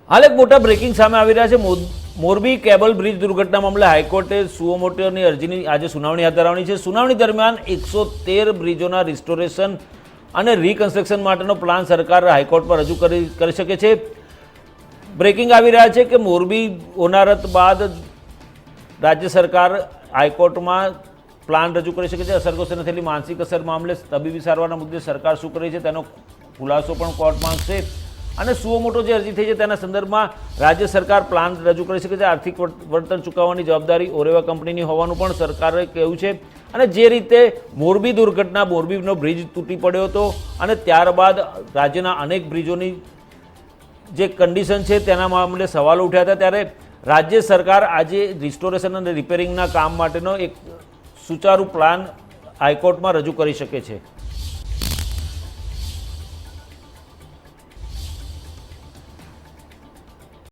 હાલ એક મોટા બ્રેકિંગ સામે આવી રહ્યા છે। મોરબી કેબલ બ્રિજ દુર્ઘટના મામલે હાઈકોર્ટે સુઓ મોટોની અરજીની આજે સુનાવણી હાથ ધરવાની છે। સુનાવણી દરમિયાન 113 બ્રિજોના રિસ્ટોરેશન અને રિકન્સ્ટ્રક્શન માટેનો પ્લાન સરકાર હાઈકોર્ટમાં રજૂ કરી શકે છે। બ્રેકિંગ આવી રહ્યા છે કે મોરબી હોનારત બાદ રાજ્ય સરકાર હાઈકોર્ટમાં પ્લાન રજૂ કરી શકે છે। અસરગ્રસ્તોને થયેલી માનસિક અસર મામલે તબીબી સારવારના મુદ્દે સરકાર શું કરી છે તેનો ખુલાસો પણ કોર્ટ માંગશે અને સુઓ મોટો જે અરજી થઈ છે તેના સંદર્ભમાં રાજ્ય સરકાર પ્લાન રજૂ કરી શકે છે। આર્થિક વળતર ચૂકવવાની જવાબદારી ઓરેવા કંપનીની હોવાનું પણ સરકારે કહ્યું છે। અને જે રીતે મોરબી દુર્ઘટના મોરબીનો બ્રિજ તૂટી પડ્યો હતો અને ત્યારબાદ રાજ્યના અનેક બ્રિજોની જે કન્ડિશન છે તેના મામલે સવાલો ઉઠ્યા હતા, ત્યારે રાજ્ય સરકાર આજે રિસ્ટોરેશન અને રિપેરિંગના કામ માટેનો એક સુચારુ પ્લાન હાઈકોર્ટમાં રજૂ કરી શકે છે।